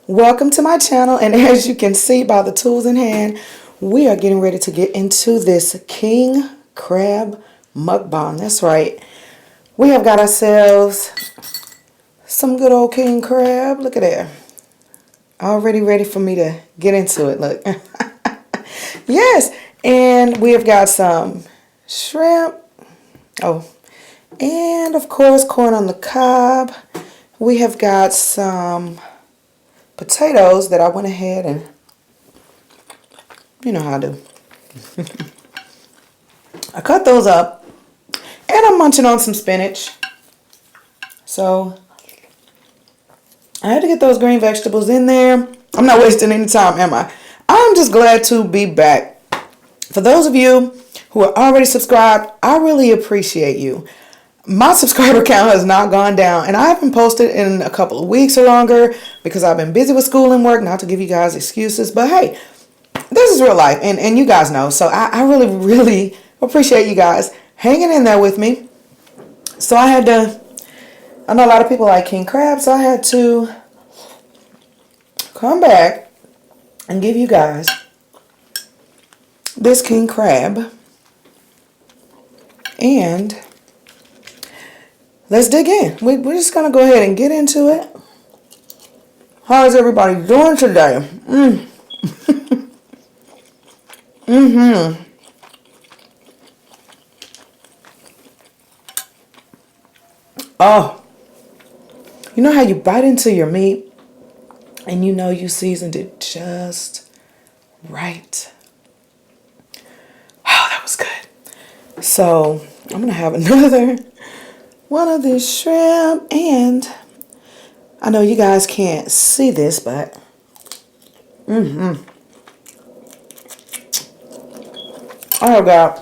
Welcome to my channel, and as you can see by the tools in hand, we are getting ready to get into this king crab mukbang. That's right. We have got ourselves some good old king crab. Look at that. Already ready for me to get into it. Look. Yes, and we have got some shrimp. Oh, and of course corn on the cob. We have got some potatoes that I went ahead and, you know how I do. I cut those up, and I'm munching on some spinach. So I had to get those green vegetables in there. I'm not wasting any time, am I? I'm just glad to be back. For those of you who are already subscribed, I really appreciate you. My subscriber count has not gone down, and I haven't posted in a couple of weeks or longer because I've been busy with school and work, not to give you guys excuses, but hey, this is real life, and you guys know, so I really appreciate you guys hanging in there with me. So I know a lot of people like king crab, so I had to come back and give you guys this king crab, and let's dig in. We're just going to go ahead and get into it. How is everybody doing today? Oh, you know how you bite into your meat and you know you seasoned it just right. Oh, that was good. So I'm going to have another one of these shrimp, and I know you guys can't see this, but oh God,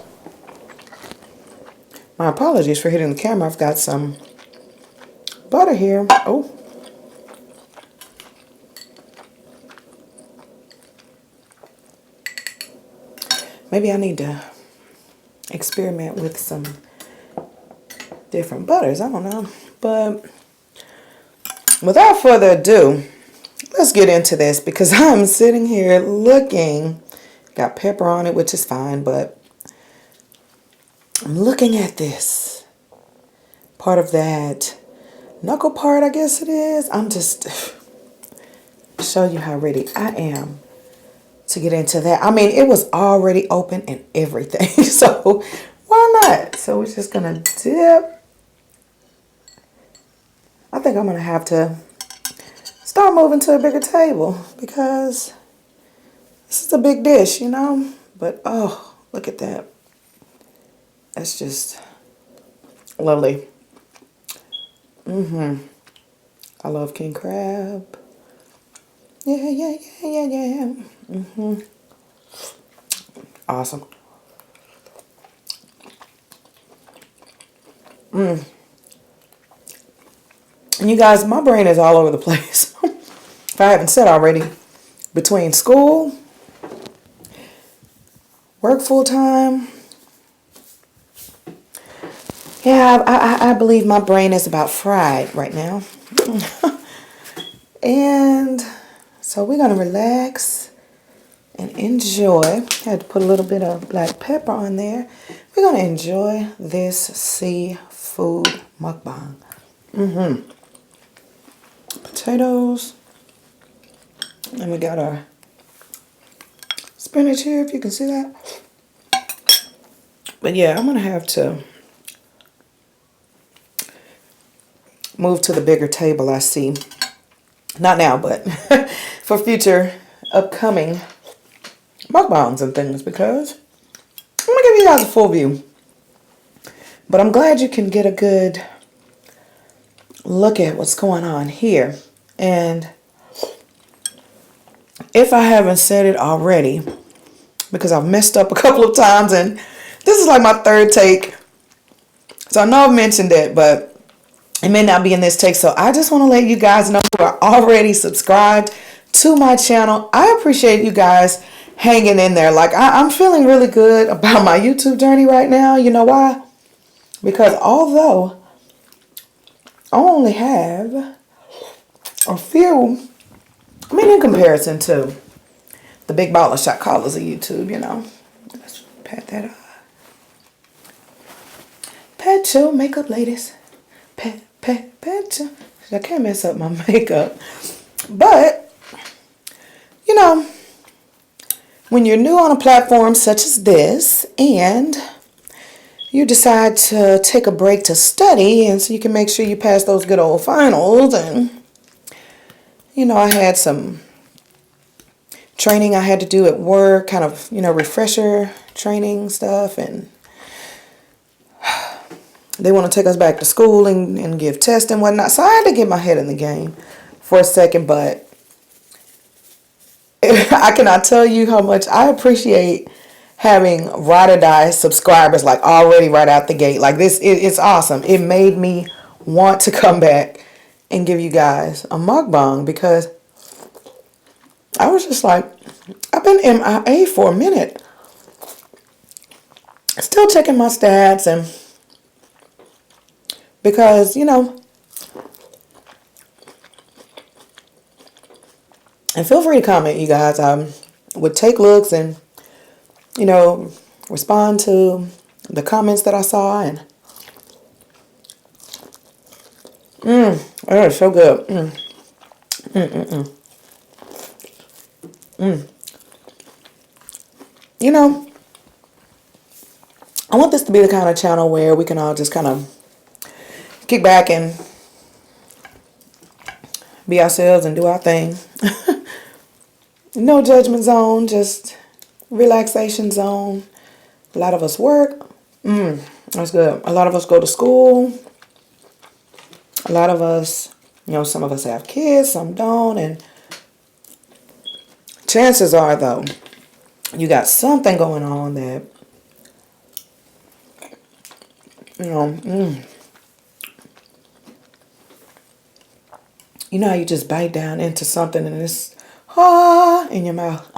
my apologies for hitting the camera. I've got some butter here. Oh, maybe I need to experiment with some different butters. I don't know. But without further ado, let's get into this, because I'm sitting here looking. Got pepper on it, which is fine, but I'm looking at this. Part of that knuckle part, I guess it is. I'm just show you how ready I am to get into that. I mean, it was already open and everything. So why not? So we're just going to dip. I think I'm going to have to start moving to a bigger table because this is a big dish, you know. But, oh, look at that. That's just lovely. I love king crab. Yeah. Awesome. And you guys, my brain is all over the place. If I haven't said already, between school, work full time. Yeah, I believe my brain is about fried right now. And so we're going to relax and enjoy. I had to put a little bit of black pepper on there. We're going to enjoy this seafood mukbang. Potatoes. And we got our spinach here, if you can see that. But yeah, I'm going to have to move to the bigger table, I see. Not now, but for future upcoming mukbangs and things, because I'm going to give you guys a full view. But I'm glad you can get a good look at what's going on here. And if I haven't said it already, because I've messed up a couple of times, and this is like my third take. So I know I've mentioned it, but it may not be in this take. So I just want to let you guys know who are already subscribed to my channel. I appreciate you guys hanging in there. Like, I'm feeling really good about my YouTube journey right now. You know why? Because although I only have a few I mean, in comparison to the big baller shot callers of YouTube, you know. Let's pat that off. Pat your makeup, ladies. Pat your. I can't mess up my makeup. But, you know, when you're new on a platform such as this and you decide to take a break to study and so you can make sure you pass those good old finals, and, you know, I had some training I had to do at work, kind of, you know, refresher training stuff, and they want to take us back to school and give tests and whatnot. So I had to get my head in the game for a second, but I cannot tell you how much I appreciate having ride or die subscribers, like already right out the gate. Like this, it's awesome. It made me want to come back and give you guys a mukbang, because I was just like, I've been MIA for a minute. Still checking my stats, and because, you know, and feel free to comment, you guys. I would take looks and, you know, respond to the comments that I saw, and that is so good. You know, I want this to be the kind of channel where we can all just kind of kick back and be ourselves and do our thing. No judgment zone, just relaxation zone. A lot of us work. That's good. A lot of us go to school. A lot of us, you know, some of us have kids, some don't. And chances are, though, you got something going on that, you know, you know how you just bite down into something and it's in your mouth.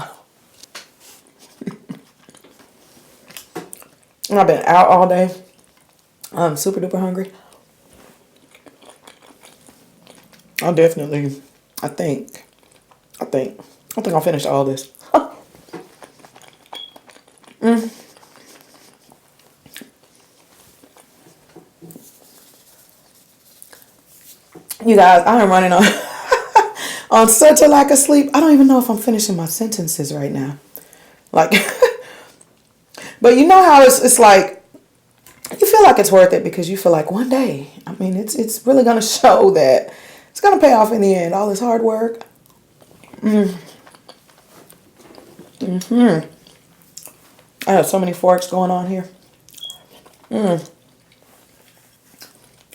And I've been out all day. I'm super duper hungry. I think I'll finish all this. You guys, I am running on on such a lack of sleep. I don't even know if I'm finishing my sentences right now. Like, but you know how it's like, you feel like it's worth it because you feel like one day, I mean, it's really going to show that it's going to pay off in the end. All this hard work. I have so many forks going on here.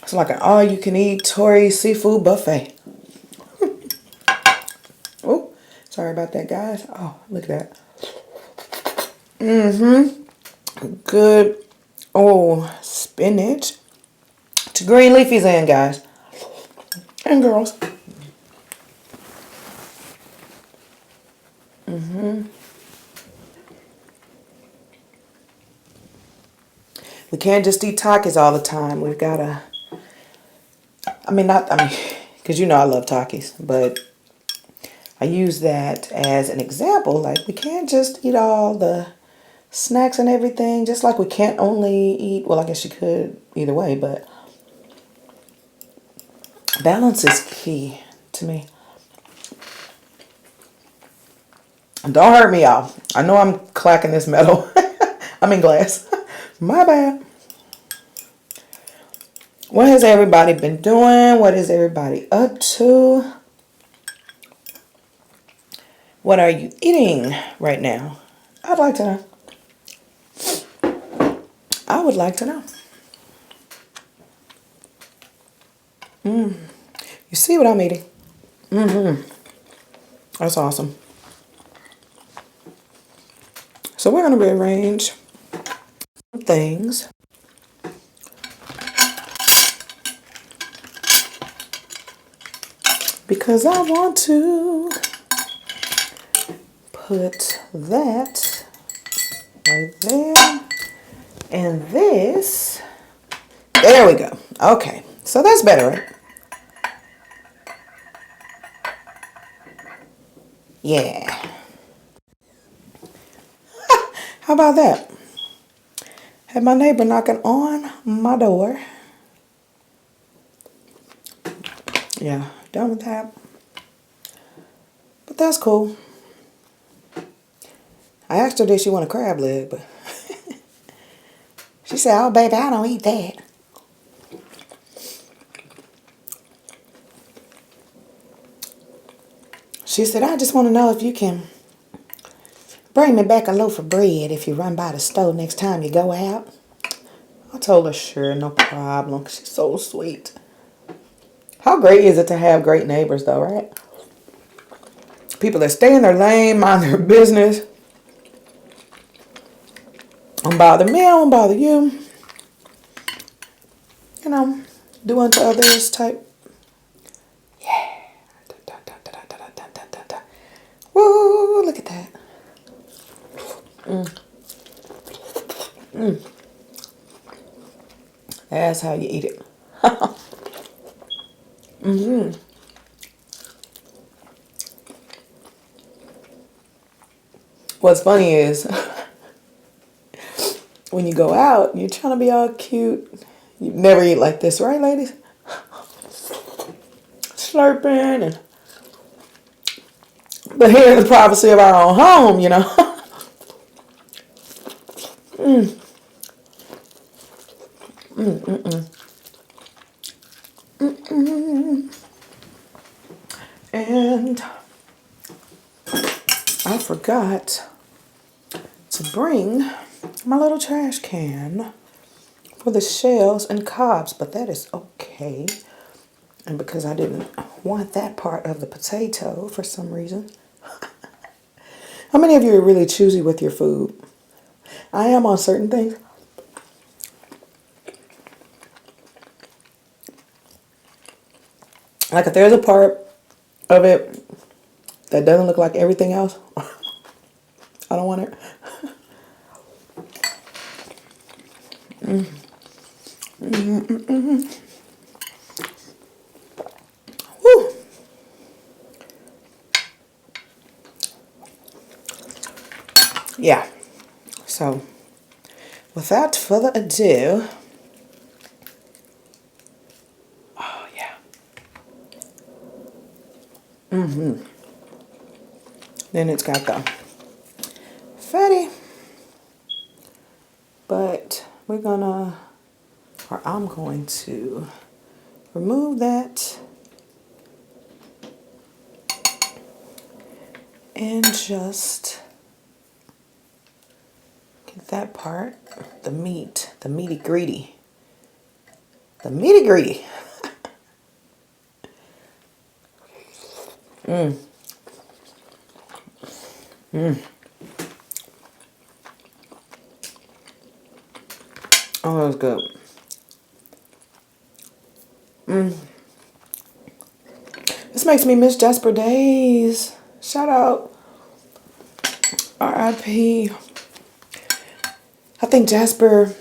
It's like an all-you-can-eat Tory seafood buffet. Oh, sorry about that, guys. Oh, look at that. Good. Oh, spinach. To green leafies in, guys. And girls. We can't just eat Takis all the time. We've got to, because you know I love Takis, but I use that as an example. Like, we can't just eat all the snacks and everything, just like we can't only eat, well, I guess you could either way, but balance is key to me. Don't hurt me, y'all. I know I'm clacking this metal. I'm in glass. My bad. What has everybody been doing? What is everybody up to? What are you eating right now? I'd like to know. I would like to know. You see what I'm eating? That's awesome. So we're going to rearrange things. Because I want to put that right there. And this. There we go. Okay. So that's better, right? Yeah. How about that? Had my neighbor knocking on my door. Yeah, done with that. But that's cool. I asked her did she want a crab leg, but she said, oh baby, I don't eat that. She said, I just want to know if you can bring me back a loaf of bread if you run by the store next time you go out. I told her, sure, no problem. She's so sweet. How great is it to have great neighbors though, right? People that stay in their lane, mind their business. Don't bother me, I don't bother you. You know, do unto others type. Yeah. Woo, look at that. That's how you eat it. What's funny is when you go out, you're trying to be all cute. You never eat like this, right, ladies? Slurping and but here in the privacy of our own home, you know. And I forgot to bring my little trash can for the shells and cobs, but that is okay. And because I didn't want that part of the potato for some reason. How many of you are really choosy with your food? I am on certain things. Like if there's a part of it that doesn't look like everything else, I don't want it. Whew. Yeah. So, without further ado, oh yeah. Then it's got the fatty, but we're gonna, or I'm going to remove that and just get that part, the meat, the meaty greedy. The meaty greedy. Oh, that was good. This makes me miss Jasper Daze. Shout out. R.I.P. I think Jasper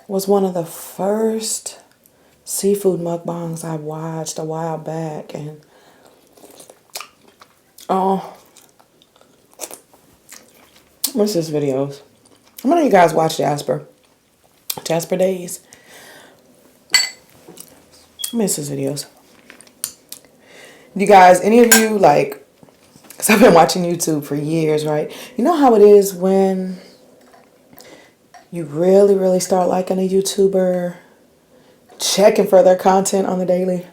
was one of the first seafood mukbangs I watched a while back, and oh, I miss his videos. How many of you guys watch Jasper Daze? I miss his videos. You guys, any of you like, because I've been watching YouTube for years, right? You know how it is when you really start liking a YouTuber, checking for their content on the daily,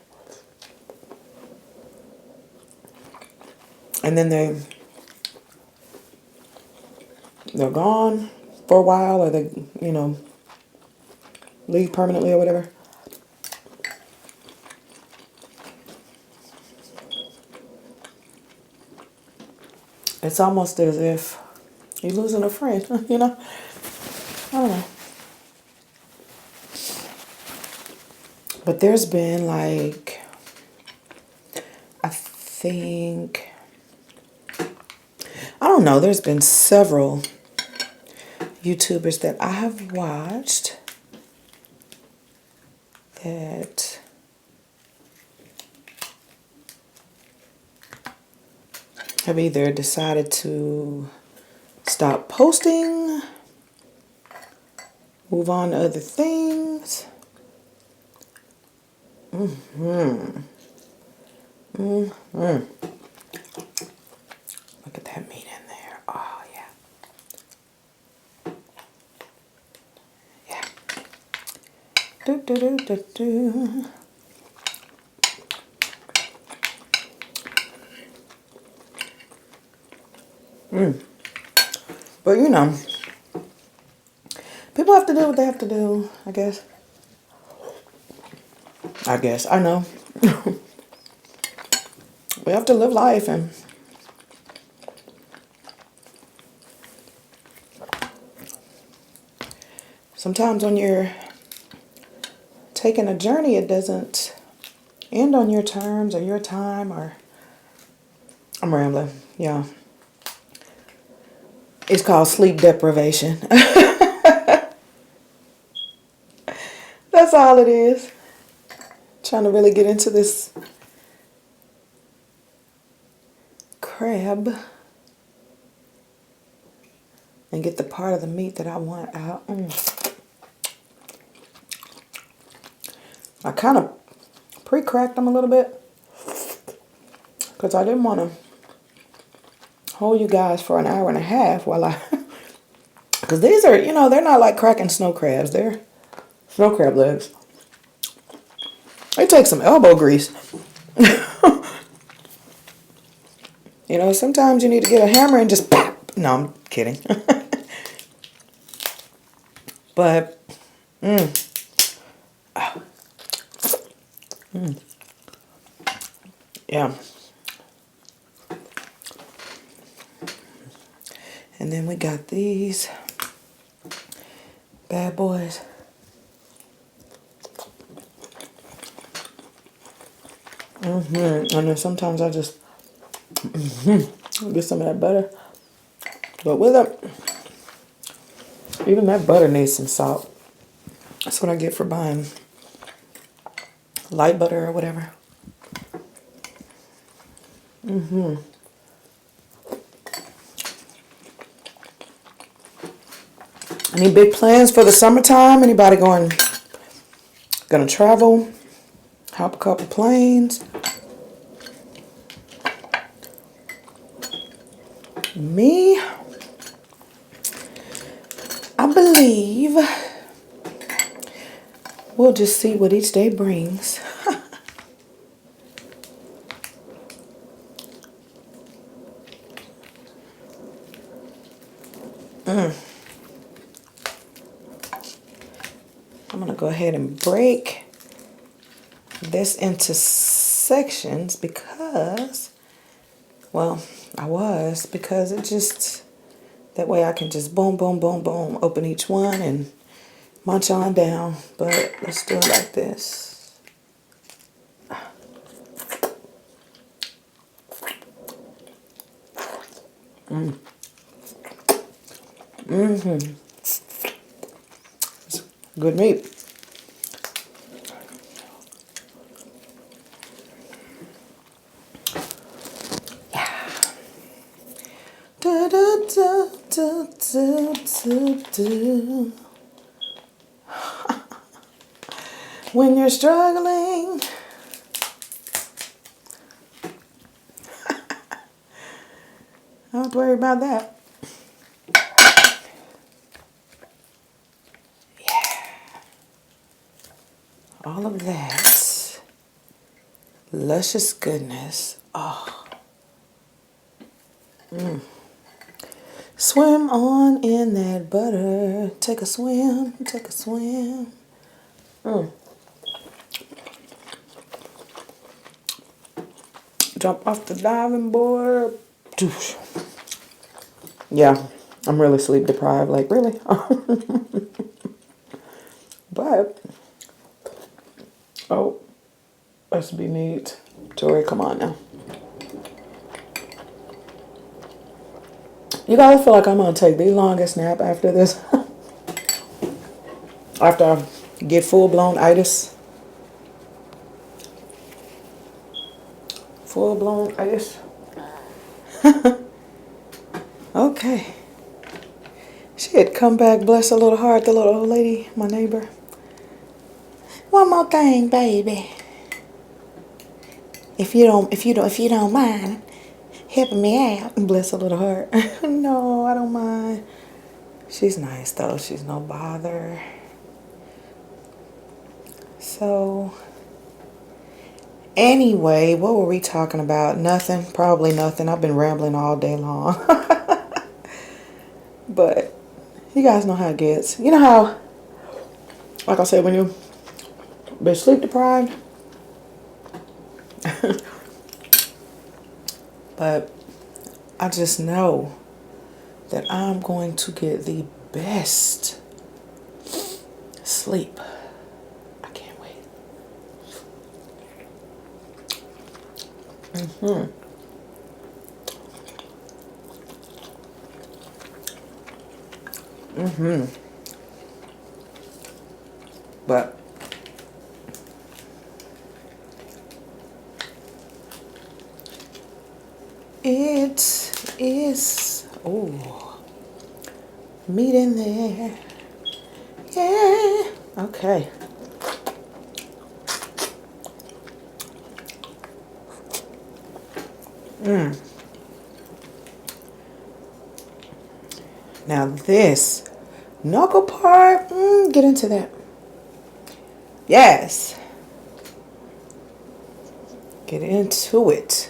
and then they're gone for a while, or they, you know, leave permanently or whatever. It's almost as if you're losing a friend, you know? I don't know. But there's been like, I think, I don't know, there's been several YouTubers that I have watched that have either decided to stop posting, move on to other things. Look at that meat in there. Oh, yeah. Yeah. Do, do, do, do, do. But you know, people have to do what they have to do, I guess. I know. We have to live life, and sometimes when you're taking a journey, it doesn't end on your terms or your time, or I'm rambling, yeah. It's called sleep deprivation. That's all it is. Trying to really get into this crab and get the part of the meat that I want out. I kind of pre-cracked them a little bit because I didn't want to hold you guys for an hour and a half while I, because these are, you know, they're not like cracking snow crabs. They're snow crab legs. They take some elbow grease. You know, sometimes you need to get a hammer and just pop. No, I'm kidding. But, yeah. And then we got these bad boys. And then sometimes I just get some of that butter. But with it, even that butter needs some salt. That's what I get for buying light butter or whatever. Any big plans for the summertime? Anybody gonna travel? Hop a couple planes? Me? I believe we'll just see what each day brings. I'm going to go ahead and break this into sections because, well, because it just, that way I can just boom, boom, boom, boom, open each one and munch on down. But let's do it like this. Good meat. Yeah. Da, da, da, da, da, da, da. When you're struggling, don't worry about that. All of that luscious goodness. Oh. Swim on in that butter. Take a swim, take a swim. Jump off the diving board. Yeah, I'm really sleep deprived, like really. But oh, let's be neat. Tori, come on now. You guys feel like I'm gonna take the longest nap after this? After I get full-blown itis. Full-blown itis. Okay. She had come back, bless her little heart, the little old lady, my neighbor. One more thing, baby. If you don't mind helping me out. Bless her little heart. No, I don't mind. She's nice though. She's no bother. So, anyway, what were we talking about? Nothing. Probably nothing. I've been rambling all day long. But you guys know how it gets. You know how, like I said, when you've been sleep deprived. But I just know that I'm going to get the best sleep. I can't wait. But it is, oh, meat in there. Yeah. Okay. Now this knuckle part, get into that. Yes. Get into it.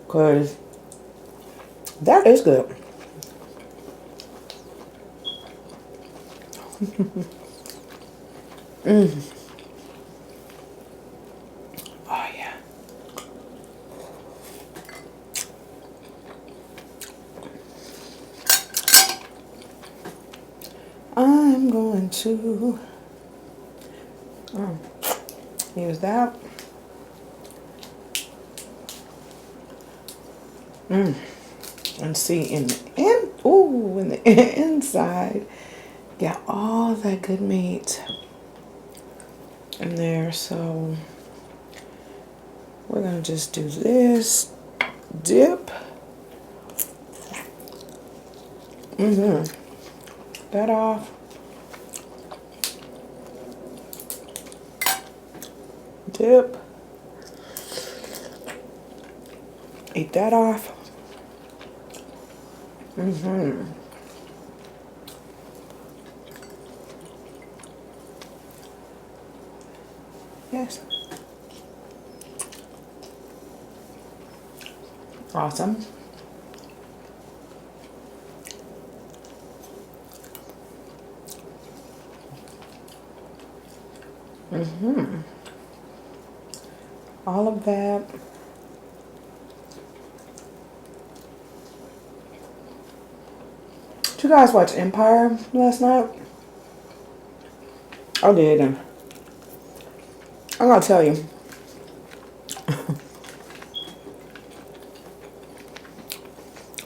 Because that is good. Oh, yeah. I'm going to use that. And see in the inside, got all that good meat in there. So we're gonna just do this dip. That off. Dip. Eat that off. Yes. Awesome. All of that. Did you guys watch Empire last night? I did, and I'm gonna tell you.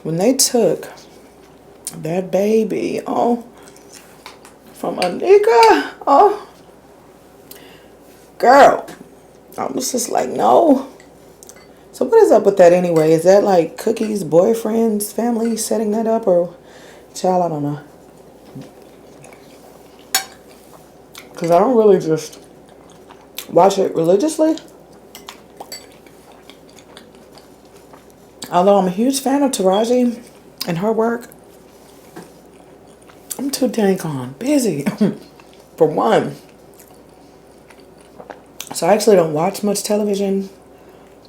When they took that baby, from Anika, girl, I was just like, no. So what is up with that anyway? Is that like Cookie's boyfriend's family setting that up, or child, I don't know. Because I don't really just watch it religiously. Although I'm a huge fan of Taraji and her work, I'm too dang on busy for one. So I actually don't watch much television,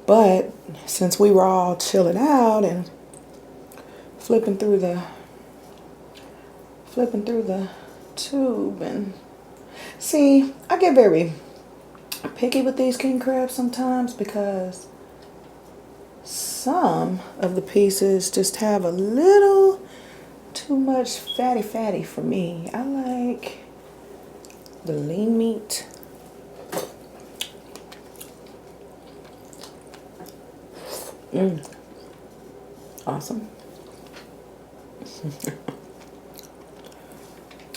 but since we were all chilling out and flipping through the tube, and see, I get very picky with these king crabs sometimes because some of the pieces just have a little too much fatty for me. I like the lean meat. Awesome.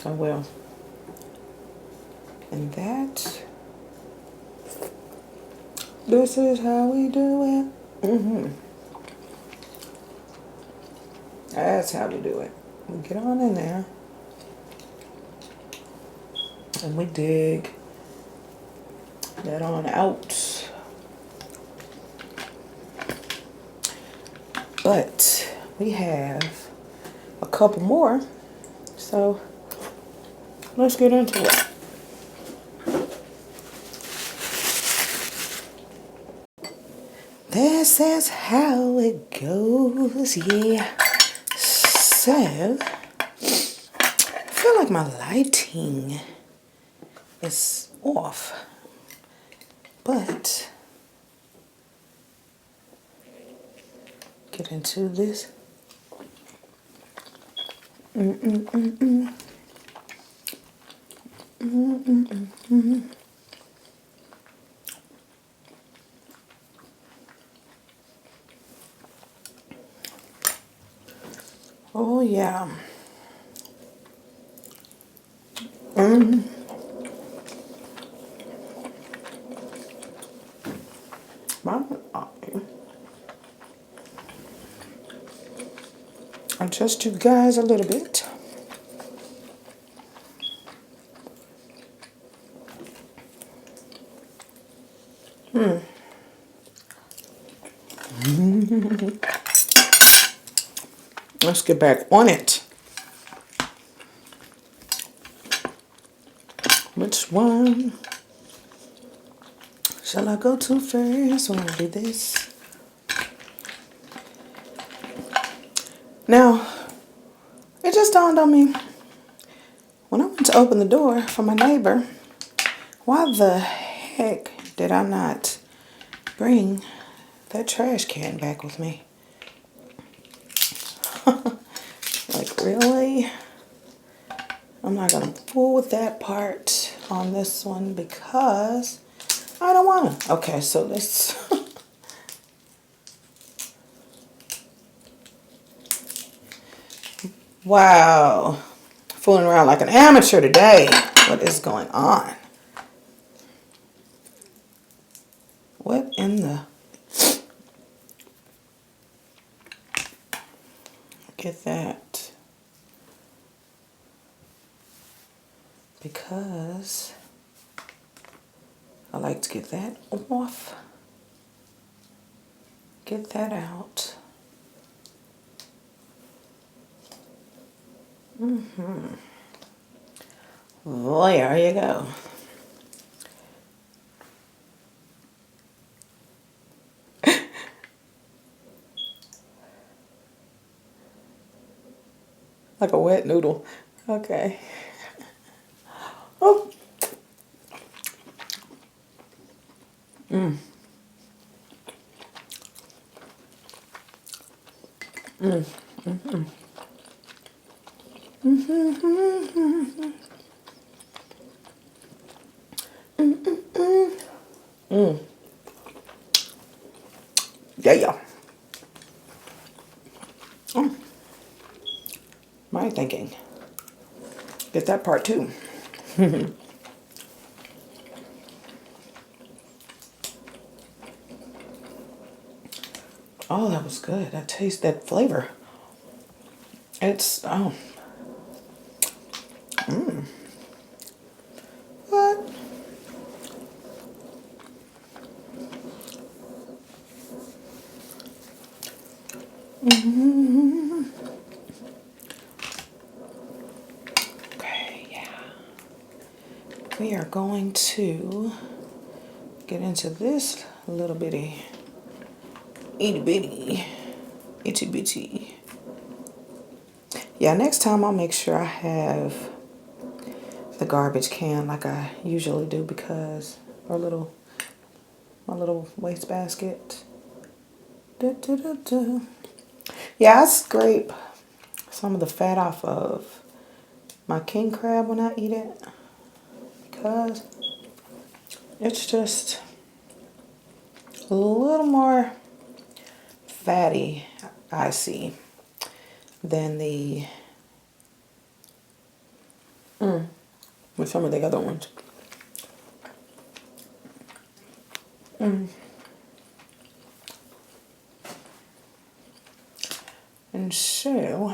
Oh well. And that This is how we do it. That's how we do it. We get on in there. And we dig that on out. But we have a couple more. So let's get into it. This is how it goes, yeah. So, I feel like my lighting is off, but get into this. Oh yeah. Adjust you guys a little bit. Let's get back on it. Which one shall I go to first? I want to do this. Now, it just dawned on me when I went to open the door for my neighbor, why the heck did I not bring that trash can back with me? Like, really? I'm not going to fool with that part on this one because I don't want to. Okay, so let's... Wow. Fooling around like an amateur today. What is going on? What in the... Get that. Because I like to get that off. Get that out. There you go. Like a wet noodle. Okay. Oh. Yeah. My thinking. Get that part too. Oh, that was good. I taste that flavor. It's, oh. What? Okay, yeah. We are going to get into this little bitty, itty bitty, itty bitty. Yeah, next time I'll make sure I have the garbage can like I usually do because my little waste basket. Yeah, I scrape some of the fat off of my king crab when I eat it because it's just a little more fatty, I see, than the with some of the other ones. And so,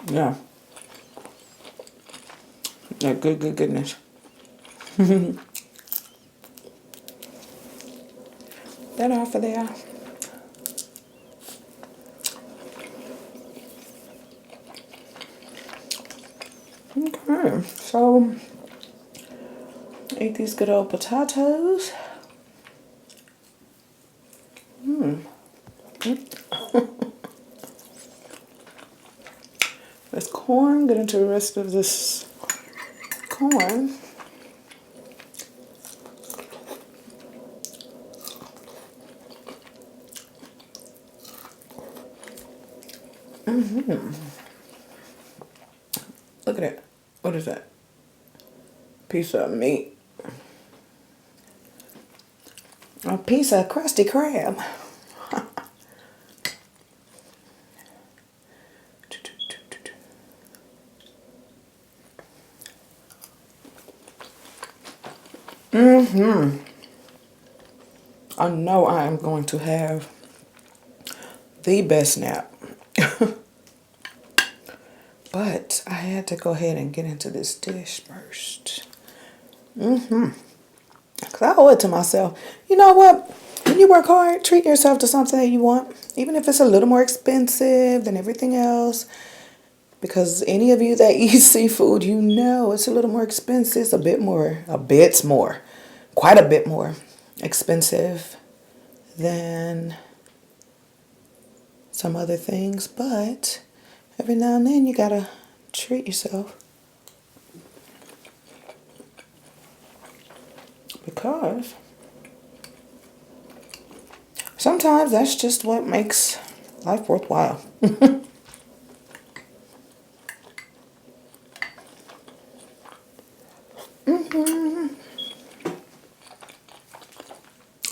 yeah. Yeah, goodness. That off of there. Okay, so eat these good old potatoes. This corn, get into the rest of this corn. Look at it. What is that? Piece of meat. A piece of crusty crab. I know I am going to have the best nap. But I had to go ahead and get into this dish first. Because I owe it to myself. You know what? When you work hard, treat yourself to something that you want. Even if it's a little more expensive than everything else. Because any of you that eat seafood, you know it's a little more expensive. It's quite a bit more expensive than some other things. But every now and then you gotta treat yourself. Because sometimes that's just what makes life worthwhile.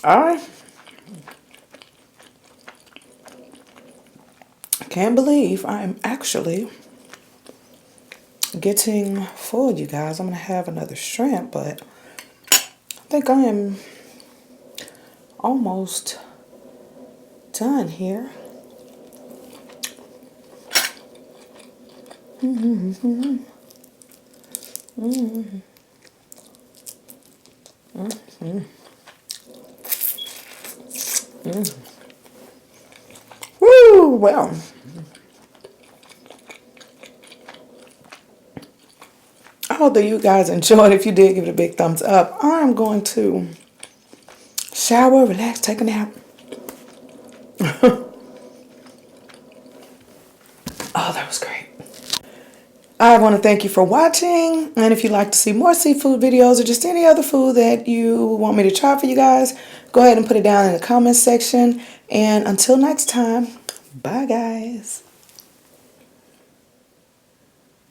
I can't believe I am actually getting full, you guys. I'm going to have another shrimp, but I think I am almost done here. Woo! Well, I hope that you guys enjoyed. If you did, give it a big thumbs up. I'm going to shower, relax, take a nap. Oh, that was great. I want to thank you for watching. And if you'd like to see more seafood videos or just any other food that you want me to try for you guys, go ahead and put it down in the comments section. And until next time, bye guys.